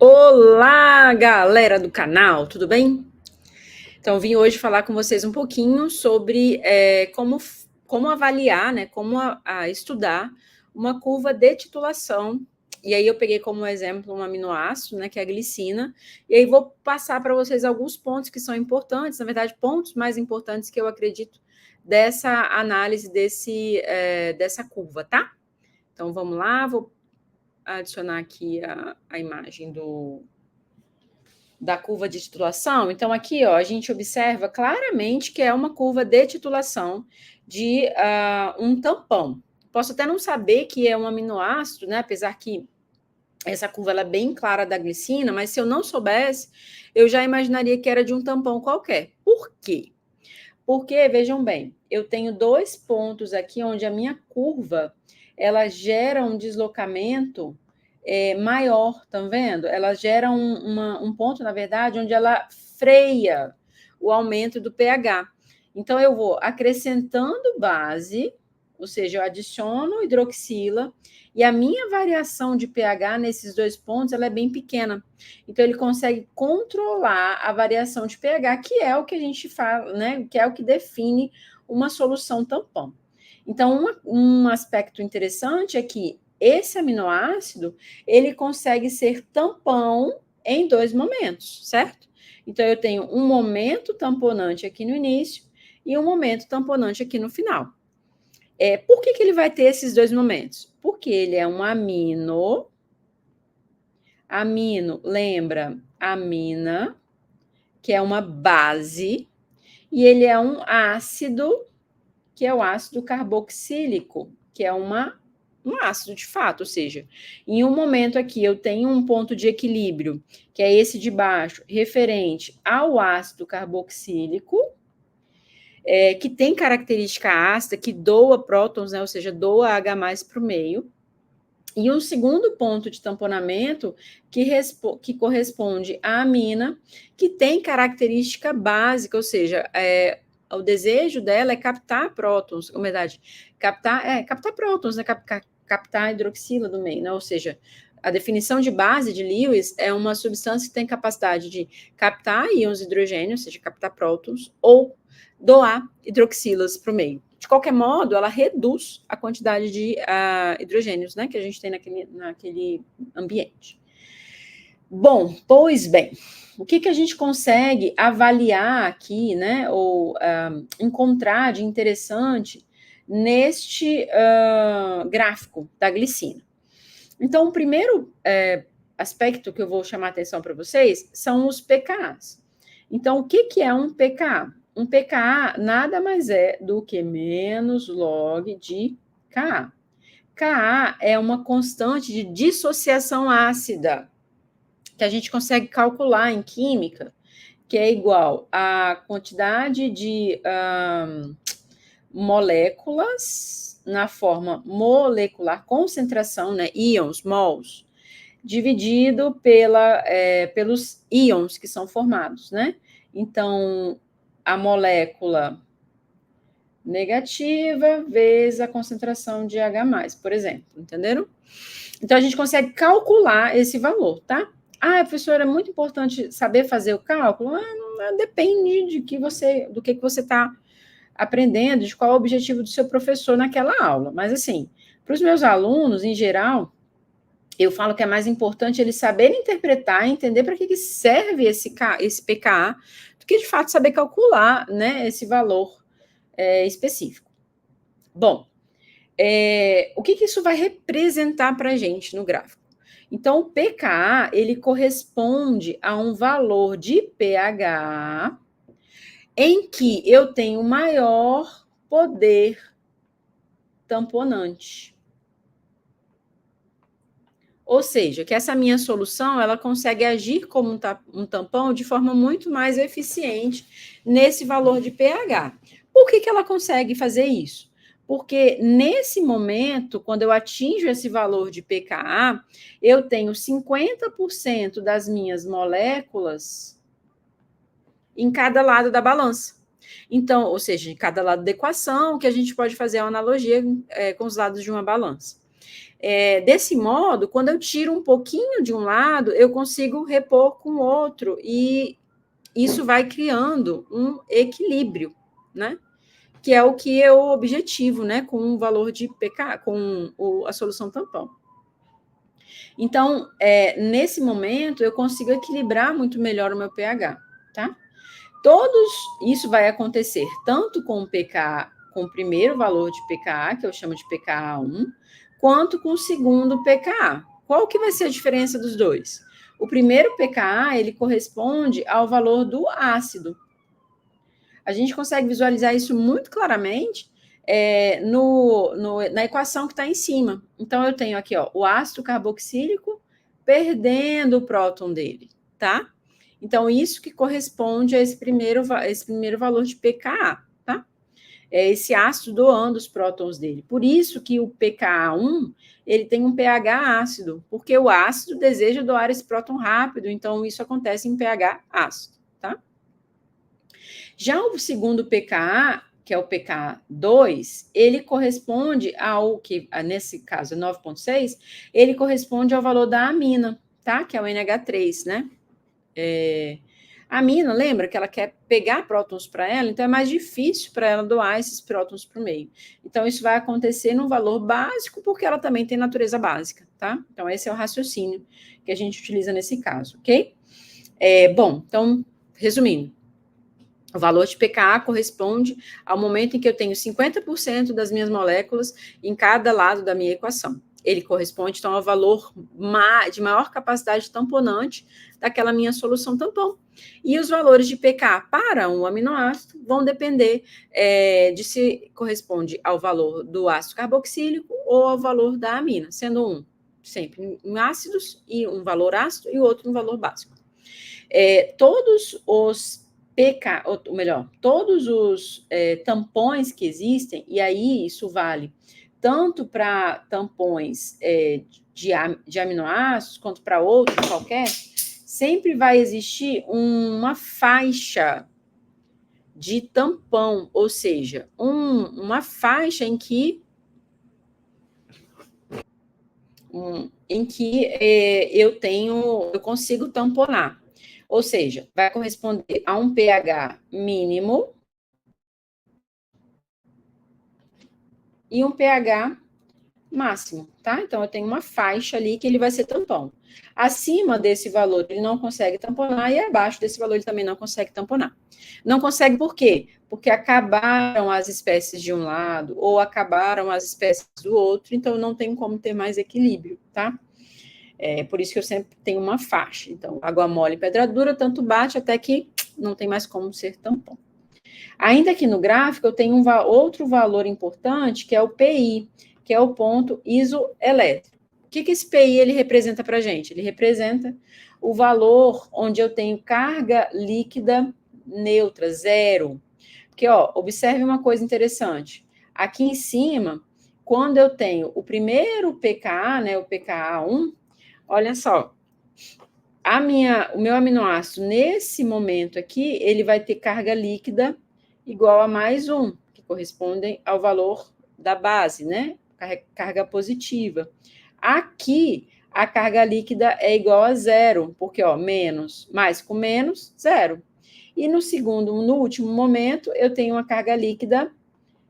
Olá, galera do canal, tudo bem? Então, vim hoje falar com vocês um pouquinho sobre como avaliar, né, como estudar uma curva de titulação. E aí eu peguei como exemplo um aminoácido, né, que é a glicina, e aí vou passar para vocês alguns pontos que são importantes, na verdade, pontos mais importantes que eu acredito dessa análise dessa curva, tá? Então, vamos lá, vou adicionar aqui a imagem da curva de titulação. Então, aqui, ó, a gente observa claramente que é uma curva de titulação de um tampão. Posso até não saber que é um aminoácido, né? Apesar que essa curva ela é bem clara da glicina, mas se eu não soubesse, eu já imaginaria que era de um tampão qualquer. Por quê? Porque, vejam bem, eu tenho dois pontos aqui onde a minha curva ela gera um deslocamento maior, estão vendo? Ela gera um ponto, na verdade, onde ela freia o aumento do pH. Então, eu vou acrescentando base, ou seja, eu adiciono hidroxila, e a minha variação de pH nesses dois pontos ela é bem pequena. Então, ele consegue controlar a variação de pH, que é o que a gente fala, né? Que é o que define uma solução tampão. Então, um aspecto interessante é que esse aminoácido, ele consegue ser tampão em dois momentos, certo? Então, eu tenho um momento tamponante aqui no início e um momento tamponante aqui no final. Por que ele vai ter esses dois momentos? Porque ele é um amino. Amino, lembra? Amina, que é uma base, e ele é um ácido, que é o ácido carboxílico, que é um ácido de fato, ou seja, em um momento aqui eu tenho um ponto de equilíbrio, que é esse de baixo, referente ao ácido carboxílico, que tem característica ácida, que doa prótons, né, ou seja, doa H+ para o meio. E um segundo ponto de tamponamento que corresponde à amina, que tem característica básica, ou seja, o desejo dela é captar prótons, na verdade, captar prótons, né, captar a hidroxila do meio, né, ou seja, a definição de base de Lewis é uma substância que tem capacidade de captar íons hidrogênio, ou seja, captar prótons, ou doar hidroxilas para o meio. De qualquer modo, ela reduz a quantidade de hidrogênios, né, que a gente tem naquele ambiente. Bom, pois bem, o que a gente consegue avaliar aqui, né, ou encontrar de interessante neste gráfico da glicina? Então, o primeiro aspecto que eu vou chamar a atenção para vocês são os pKa's. Então, o que é um pKa? Um pKa nada mais é do que menos log de Ka. Ka é uma constante de dissociação ácida, que a gente consegue calcular em química, que é igual à quantidade de moléculas na forma molecular, concentração, né, íons, mols, dividido pelos íons que são formados, né? Então, a molécula negativa vezes a concentração de H+, por exemplo, entenderam? Então, a gente consegue calcular esse valor, tá? Professora, é muito importante saber fazer o cálculo? Depende do que você está aprendendo, de qual é o objetivo do seu professor naquela aula. Mas, assim, para os meus alunos, em geral, eu falo que é mais importante eles saberem interpretar, entender para que serve esse pKa, do que, de fato, saber calcular, né, esse valor específico. Bom, o que isso vai representar para a gente no gráfico? Então, o pKa, ele corresponde a um valor de pH em que eu tenho maior poder tamponante. Ou seja, que essa minha solução, ela consegue agir como um tampão de forma muito mais eficiente nesse valor de pH. Por que ela consegue fazer isso? Porque nesse momento, quando eu atinjo esse valor de pKa, eu tenho 50% das minhas moléculas em cada lado da balança. Então, ou seja, em cada lado da equação, que a gente pode fazer uma analogia com os lados de uma balança. Desse modo, quando eu tiro um pouquinho de um lado, eu consigo repor com o outro, e isso vai criando um equilíbrio, né? Que é o que é o objetivo, né? Com o valor de pK, com a solução tampão. Então, nesse momento, eu consigo equilibrar muito melhor o meu pH, tá? Isso vai acontecer tanto com o pK, com o primeiro valor de pKa, que eu chamo de pKa1, quanto com o segundo pKa. Qual que vai ser a diferença dos dois? O primeiro pKa, ele corresponde ao valor do ácido. A gente consegue visualizar isso muito claramente na equação que está em cima. Então, eu tenho aqui, ó, o ácido carboxílico perdendo o próton dele, tá? Então, isso que corresponde a esse primeiro valor de pKa, tá? É esse ácido doando os prótons dele. Por isso que o pKa1, ele tem um pH ácido, porque o ácido deseja doar esse próton rápido, então isso acontece em pH ácido, tá? Já o segundo pKa, que é o pK2, ele corresponde ao que, nesse caso, 9,6, ele corresponde ao valor da amina, tá? Que é o NH3, né? A amina, lembra que ela quer pegar prótons para ela, então é mais difícil para ela doar esses prótons para o meio. Então, isso vai acontecer no valor básico, porque ela também tem natureza básica, tá? Então, esse é o raciocínio que a gente utiliza nesse caso, ok? Bom, então, resumindo, o valor de pKa corresponde ao momento em que eu tenho 50% das minhas moléculas em cada lado da minha equação. Ele corresponde, então, ao valor de maior capacidade tamponante daquela minha solução tampão. E os valores de pK para um aminoácido vão depender de se corresponde ao valor do ácido carboxílico ou ao valor da amina, sendo um sempre em ácidos, e um valor ácido, e o outro um valor básico. Todos os ou melhor, todos os tampões que existem, e aí isso vale tanto para tampões de aminoácidos, quanto para outros qualquer, sempre vai existir uma faixa de tampão, ou seja, uma faixa em que eu consigo tamponar. Ou seja, vai corresponder a um pH mínimo e um pH máximo, tá? Então, eu tenho uma faixa ali que ele vai ser tampão. Acima desse valor, ele não consegue tamponar, e abaixo desse valor, ele também não consegue tamponar. Não consegue por quê? Porque acabaram as espécies de um lado, ou acabaram as espécies do outro, então não tem como ter mais equilíbrio, tá? Por isso que eu sempre tenho uma faixa. Então, água mole e pedra dura, tanto bate até que não tem mais como ser tampão. Ainda aqui no gráfico, eu tenho outro valor importante, que é o PI, que é o ponto isoelétrico. O que esse PI ele representa para a gente? Ele representa o valor onde eu tenho carga líquida neutra, zero. Porque, observe uma coisa interessante. Aqui em cima, quando eu tenho o primeiro pKa, né, o pKa1, olha só, o meu aminoácido, nesse momento aqui, ele vai ter carga líquida igual a mais um, que correspondem ao valor da base, né? Carga positiva. Aqui, a carga líquida é igual a zero, porque, menos, mais com menos, zero. E no último momento, eu tenho uma carga líquida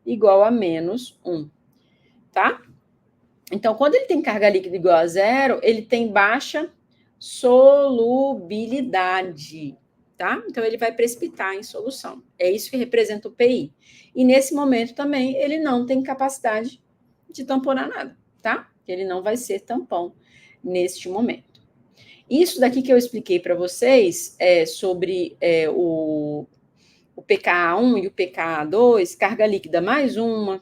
igual a menos 1, tá? Então, quando ele tem carga líquida igual a zero, ele tem baixa solubilidade, tá? Então, ele vai precipitar em solução. É isso que representa o PI. E nesse momento também, ele não tem capacidade de tamponar nada, tá? Ele não vai ser tampão neste momento. Isso daqui que eu expliquei para vocês sobre o pKa1 e o pKa2, carga líquida mais um,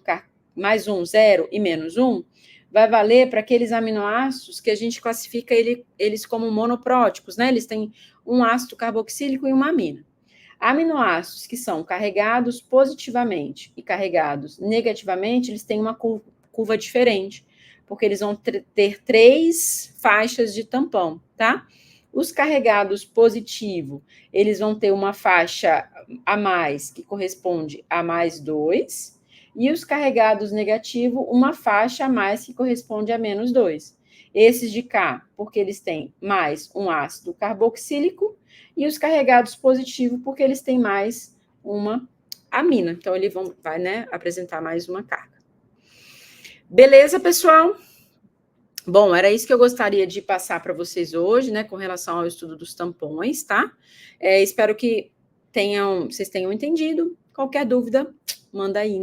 0 e menos 1, vai valer para aqueles aminoácidos que a gente classifica eles como monopróticos, né? Eles têm um ácido carboxílico e uma amina. Aminoácidos que são carregados positivamente e carregados negativamente, eles têm uma curva diferente, porque eles vão ter 3 faixas de tampão, tá? Os carregados positivo, eles vão ter uma faixa a mais, que corresponde a mais 2, E os carregados negativo, uma faixa a mais que corresponde a -2. Esses de cá, porque eles têm mais um ácido carboxílico, e os carregados positivo, porque eles têm mais uma amina. Então, ele vai, né, apresentar mais uma carga. Beleza, pessoal? Bom, era isso que eu gostaria de passar para vocês hoje, né, com relação ao estudo dos tampões, tá? Espero que vocês tenham entendido. Qualquer dúvida, manda aí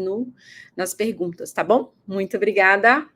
nas perguntas, tá bom? Muito obrigada.